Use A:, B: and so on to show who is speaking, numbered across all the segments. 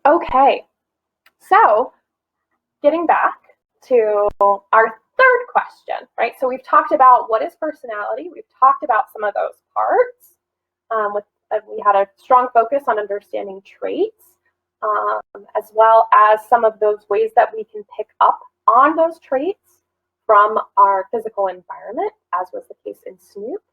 A: Okay, so getting back to our third question, right? So we've talked about what is personality. We've talked about some of those parts. We had a strong focus on understanding traits, as well as some of those ways that we can pick up on those traits from our physical environment, as was the case in Snoop.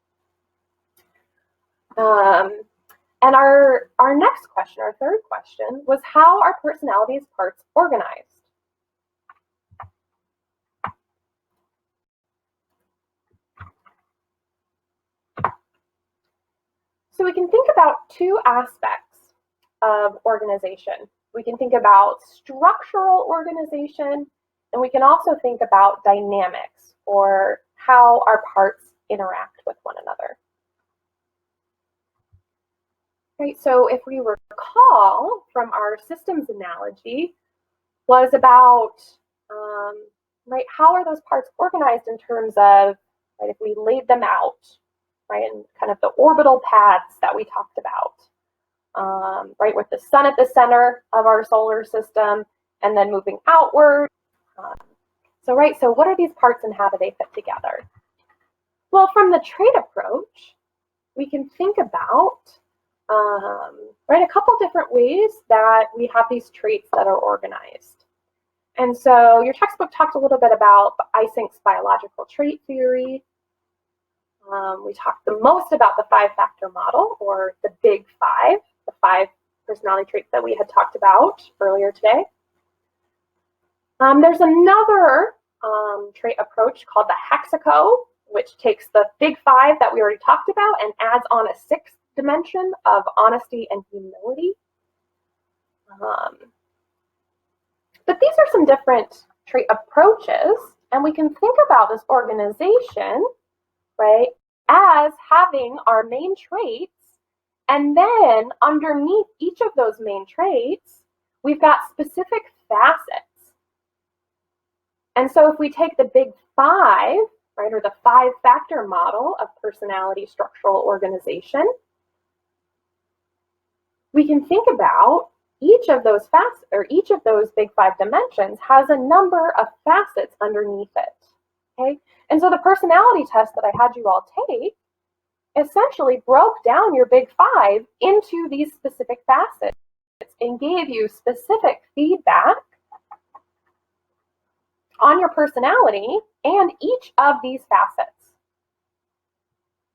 A: And our next question, our third question, was how are personalities parts organized? So we can think about two aspects of organization. We can think about structural organization, and we can also think about dynamics, or how our parts interact with one another. Right, so if we recall from our systems analogy, was about right, how are those parts organized in terms of, right, if we laid them out, right, and kind of the orbital paths that we talked about, right, with the sun at the center of our solar system and then moving outward. So what are these parts and how do they fit together? Well, from the trait approach, we can think about right, a couple different ways that we have these traits that are organized. And so your textbook talked a little bit about Eysenk's biological trait theory. We talked the most about the 5-factor model, or the Big Five, the 5 personality traits that we had talked about earlier today. There's another trait approach called the Hexaco, which takes the Big Five that we already talked about and adds on a 6th dimension of honesty and humility. But these are some different trait approaches, and we can think about this organization, right, as having our main traits, and then underneath each of those main traits, we've got specific facets. And so if we take the Big Five, right, or the 5-factor model of personality structural organization, we can think about each of those facets, or each of those Big Five dimensions has a number of facets underneath it, okay? And so the personality test that I had you all take essentially broke down your Big Five into these specific facets and gave you specific feedback on your personality and each of these facets,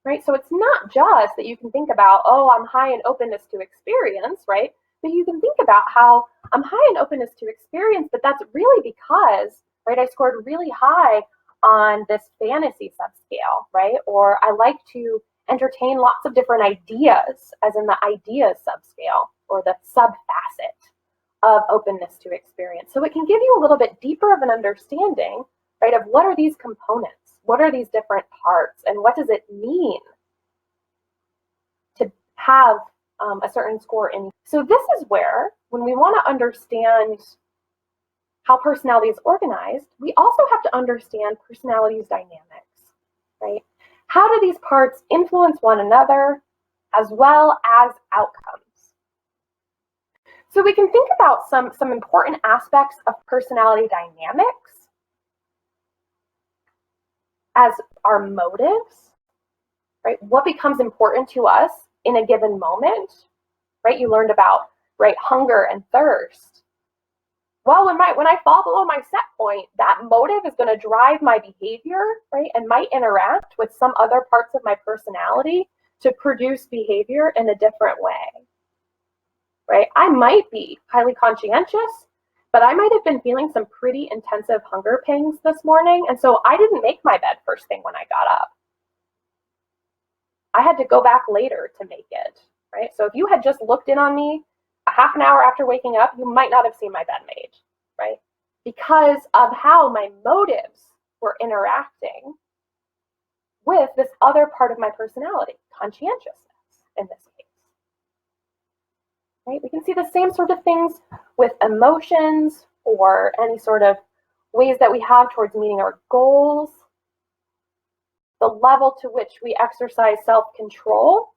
A: right? So it's not just that you can think about, oh, I'm high in openness to experience, right? But you can think about how I'm high in openness to experience, but that's really because, right, I scored really high on this fantasy subscale, right? Or I like to entertain lots of different ideas, as in the ideas subscale, or the subfacet of openness to experience. So it can give you a little bit deeper of an understanding, right, of what are these components? What are these different parts? And what does it mean to have a certain score in? So this is where, when we want to understand how personality is organized, we also have to understand personality's dynamics, right? How do these parts influence one another, as well as outcomes? So we can think about some important aspects of personality dynamics as our motives, right? What becomes important to us in a given moment, right? You learned about, right, hunger and thirst. Well, when I fall below my set point, that motive is going to drive my behavior, right, and might interact with some other parts of my personality to produce behavior in a different way, right? I might be highly conscientious, but I might have been feeling some pretty intensive hunger pangs this morning, and so I didn't make my bed first thing when I got up. I had to go back later to make it, right? So if you had just looked in on me a half an hour after waking up, you might not have seen my bed made, right? Because of how my motives were interacting with this other part of my personality, conscientiousness in this case. Right? We can see the same sort of things with emotions, or any sort of ways that we have towards meeting our goals, the level to which we exercise self-control,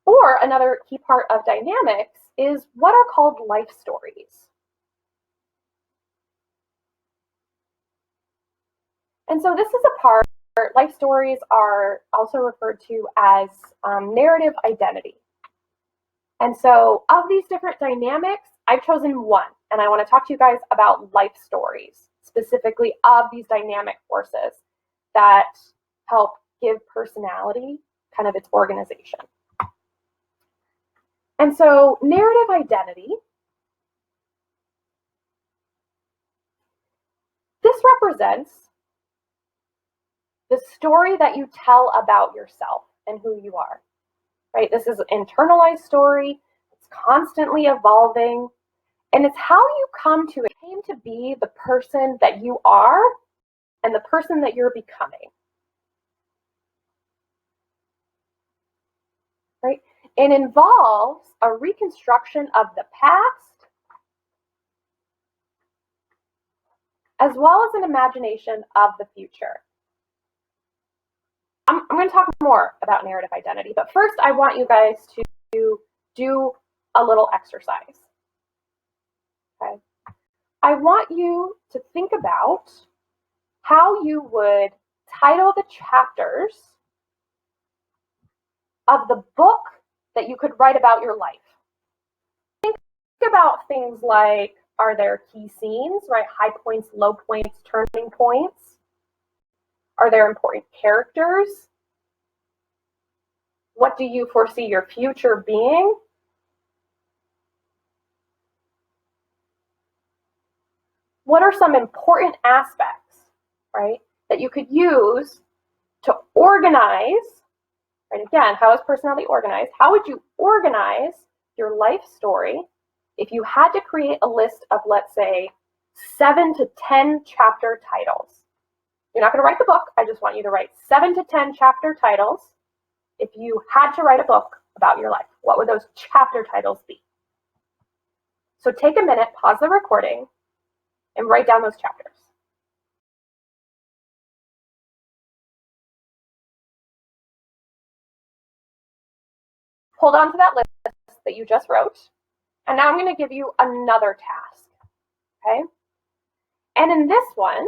A: Or another key part of dynamics is what are called life stories. And so this is a part, life stories are also referred to as narrative identity. And so of these different dynamics, I've chosen one, and I want to talk to you guys about life stories, specifically of these dynamic forces that help give personality kind of its organization. And so narrative identity, this represents the story that you tell about yourself and who you are, right? This is an internalized story. It's constantly evolving, and it's how you came to be the person that you are and the person that you're becoming, right? It involves a reconstruction of the past as well as an imagination of the future. I'm going to talk more about narrative identity, but first I want you guys to do a little exercise. Okay. I want you to think about how you would title the chapters of the book that you could write about your life. Think about things like, are there key scenes, right? High points, low points, turning points? Are there important characters? What do you foresee your future being? What are some important aspects, right, that you could use to organize, right? Again, how is personality organized? How would you organize your life story if you had to create a list of, let's say, 7 to 10 chapter titles? You're not going to write the book. I just want you to write 7 to 10 chapter titles. If you had to write a book about your life, what would those chapter titles be? So take a minute, pause the recording, and write down those chapters. Hold on to that list that you just wrote. And now I'm going to give you another task, okay? And in this one,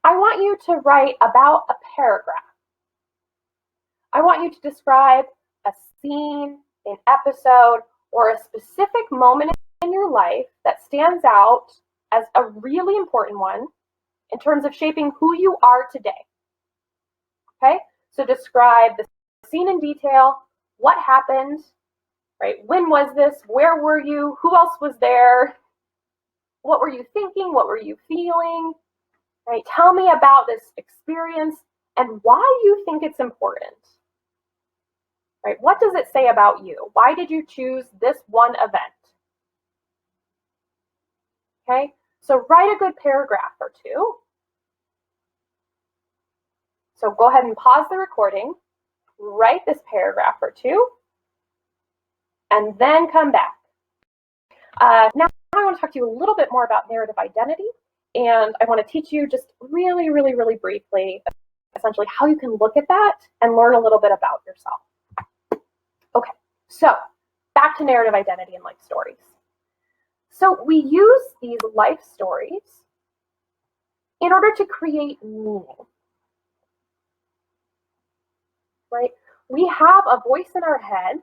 A: I want you to write about a paragraph. I want you to describe a scene, an episode, or a specific moment in your life that stands out as a really important one in terms of shaping who you are today. Okay? So describe the scene in detail, what happened, right? When was this? Where were you? Who else was there? What were you thinking? What were you feeling? Right? Tell me about this experience and why you think it's important. Right? What does it say about you? Why did you choose this one event? Okay? So write a good paragraph or two. So go ahead and pause the recording, write this paragraph or two, and then come back. Now I want to talk to you a little bit more about narrative identity, and I want to teach you just really, really, really briefly, essentially how you can look at that and learn a little bit about yourself. Okay, so back to narrative identity and life stories. So we use these life stories in order to create meaning, right? We have a voice in our head,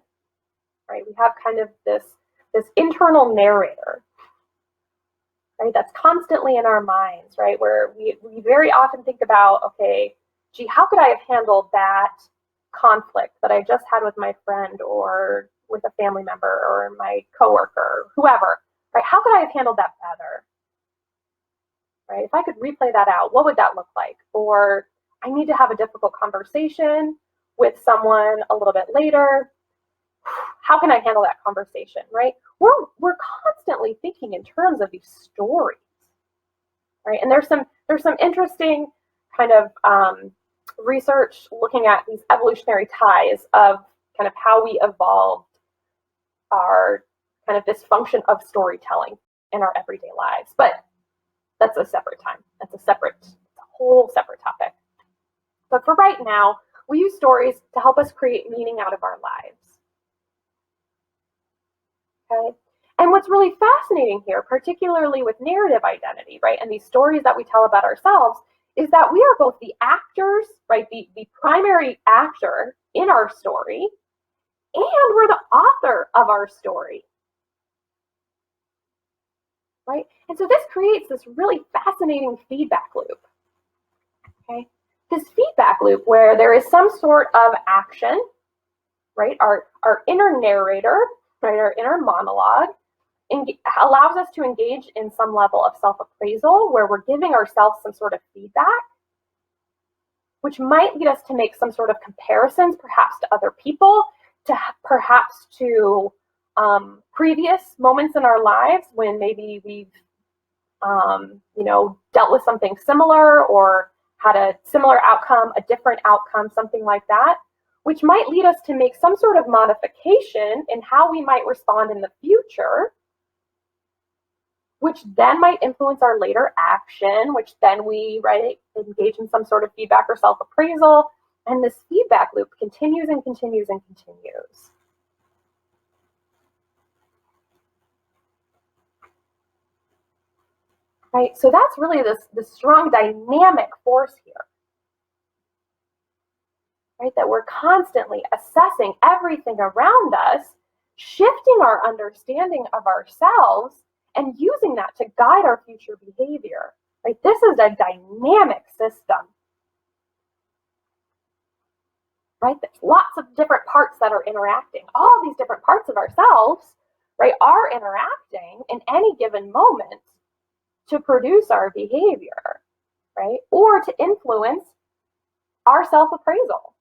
A: right? We have kind of this internal narrator, right? That's constantly in our minds, right? Where we very often think about, okay, gee, how could I have handled that conflict that I just had with my friend or with a family member or my coworker, whoever, right? How could I have handled that better? Right? If I could replay that out, what would that look like? Or I need to have a difficult conversation with someone a little bit later. How can I handle that conversation, right? We're constantly thinking in terms of these stories, right? And there's some interesting kind of research looking at these evolutionary ties of kind of how we evolved our kind of this function of storytelling in our everyday lives. But that's a separate time. It's a whole separate topic. But for right now, we use stories to help us create meaning out of our lives. Okay. And what's really fascinating here, particularly with narrative identity, right, and these stories that we tell about ourselves, is that we are both the actors, right, the primary actor in our story, and we're the author of our story, right? And so this creates this really fascinating feedback loop, okay? This feedback loop where there is some sort of action, right? Our inner narrator, right, our inner monologue, allows us to engage in some level of self-appraisal where we're giving ourselves some sort of feedback, which might lead us to make some sort of comparisons, perhaps to other people, to perhaps to previous moments in our lives when maybe we've dealt with something similar or had a similar outcome, a different outcome, something like that, which might lead us to make some sort of modification in how we might respond in the future, which then might influence our later action, which then we, right, engage in some sort of feedback or self-appraisal. And this feedback loop continues and continues and continues. Right, so that's really this strong dynamic force here. Right, that we're constantly assessing everything around us, shifting our understanding of ourselves, and using that to guide our future behavior. Right, this is a dynamic system. Right, there's lots of different parts that are interacting. All these different parts of ourselves, right, are interacting in any given moment to produce our behavior, right, or to influence our self-appraisal.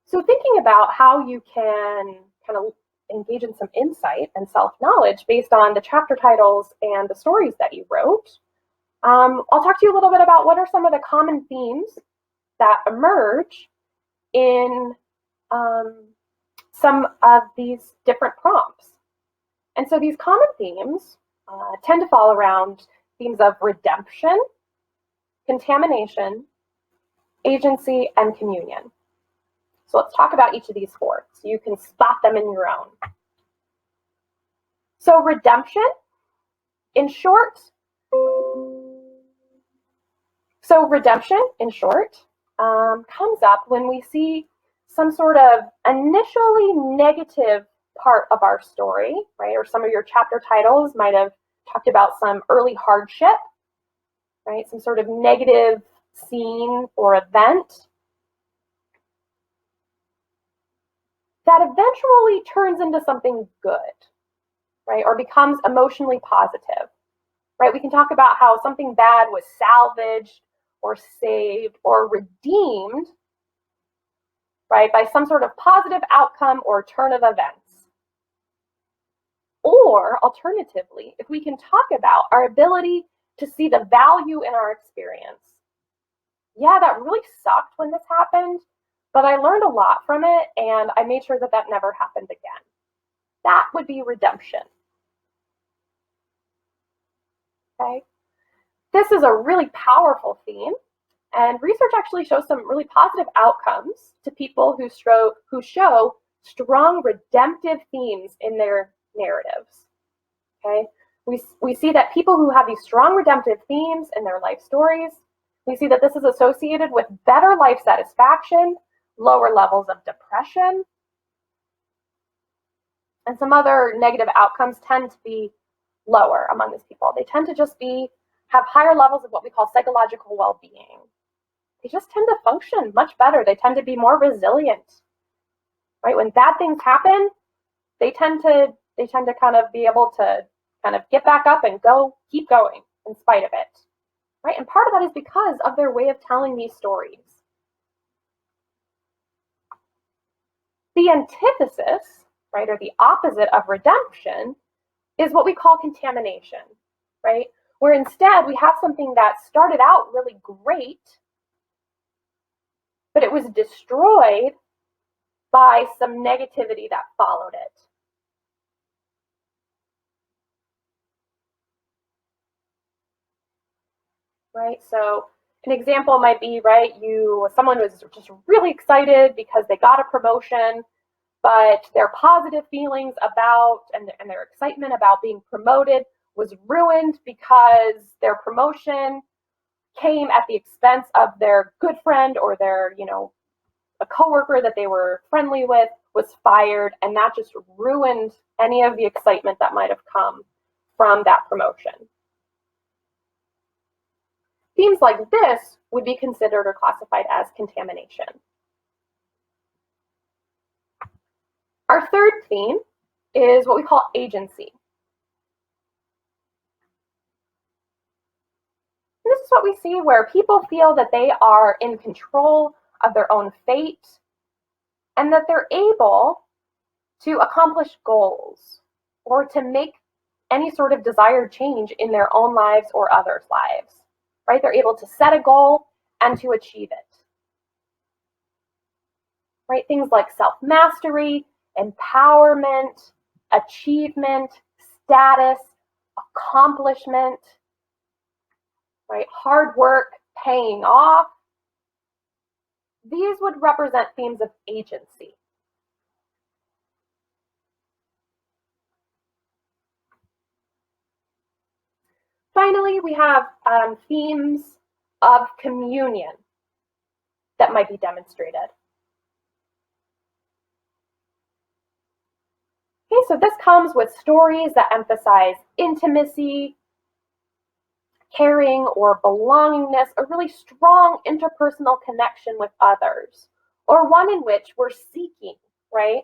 A: So thinking about how you can kind of engage in some insight and self-knowledge based on the chapter titles and the stories that you wrote, I'll talk to you a little bit about what are some of the common themes that emerge in some of these different prompts. And so these common themes tend to fall around themes of redemption, contamination, agency, and communion. So let's talk about each of these four so you can spot them in your own. So redemption, in short, comes up when we see some sort of initially negative part of our story, right? Or some of your chapter titles might have talked about some early hardship, right? Some sort of negative scene or event that eventually turns into something good, right? Or becomes emotionally positive, right? We can talk about how something bad was salvaged or saved or redeemed, right, by some sort of positive outcome or turn of events. Or alternatively, if we can talk about our ability to see the value in our experience. Yeah, that really sucked when this happened, but I learned a lot from it and I made sure that that never happened again. That would be redemption. Okay. This is a really powerful theme, and research actually shows some really positive outcomes to people who show strong redemptive themes in their narratives. Okay, we see that people who have these strong redemptive themes in their life stories, we see that this is associated with better life satisfaction, lower levels of depression, and some other negative outcomes tend to be lower among these people. They tend to just have higher levels of what we call psychological well-being. They just tend to function much better. They tend to be more resilient, right? When bad things happen, they tend to kind of be able to kind of get back up and keep going in spite of it, right? And part of that is because of their way of telling these stories. The antithesis, right, or the opposite of redemption is what we call contamination, right? Where instead we have something that started out really great, but it was destroyed by some negativity that followed it. Right? So An example might be, right, someone was just really excited because they got a promotion, but their positive feelings about and their excitement about being promoted was ruined because their promotion came at the expense of their good friend or their, a coworker that they were friendly with was fired, and that just ruined any of the excitement that might have come from that promotion. Themes like this would be considered or classified as contamination. Our third theme is what we call agency. And this is what we see where people feel that they are in control of their own fate and that they're able to accomplish goals or to make any sort of desired change in their own lives or others' lives, right? They're able to set a goal and to achieve it, right? Things like self-mastery, empowerment, achievement, status, accomplishment, right? Hard work paying off. These would represent themes of agency. Finally, we have themes of communion that might be demonstrated. Okay, so this comes with stories that emphasize intimacy, caring or belongingness, a really strong interpersonal connection with others, or one in which we're seeking, right,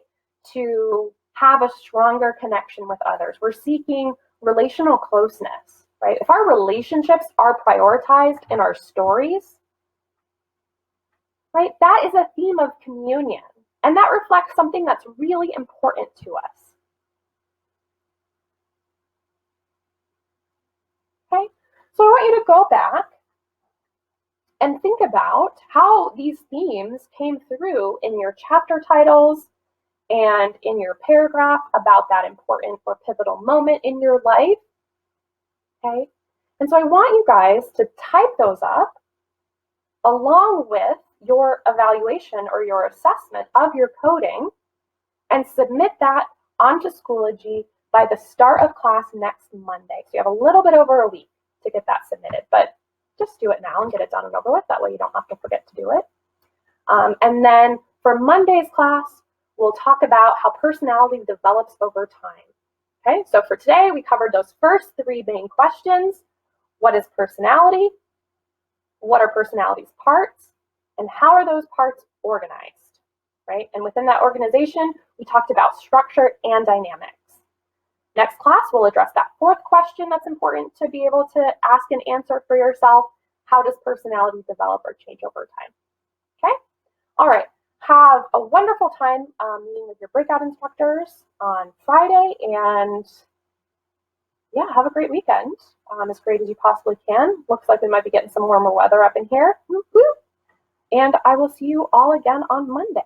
A: to have a stronger connection with others. We're seeking relational closeness, right? If our relationships are prioritized in our stories, right, that is a theme of communion, and that reflects something that's really important to us. Okay, so I want you to go back and think about how these themes came through in your chapter titles and in your paragraph about that important or pivotal moment in your life. Okay, and so I want you guys to type those up along with your evaluation or your assessment of your coding and submit that onto Schoology by the start of class next Monday. So you have a little bit over a week to get that submitted, but just do it now and get it done and over with. That way you don't have to forget to do it. And then for Monday's class, we'll talk about how personality develops over time. Okay, so for today, we covered those first three main questions. What is personality? What are personality's parts? And how are those parts organized, right? And within that organization, we talked about structure and dynamics. Next class, we'll address that fourth question that's important to be able to ask and answer for yourself. How does personality develop or change over time? Okay? All right. Have a wonderful time meeting with your breakout instructors on Friday, and yeah, have a great weekend. As great as you possibly can. Looks like we might be getting some warmer weather up in here. Woo-hoo. And I will see you all again on Monday.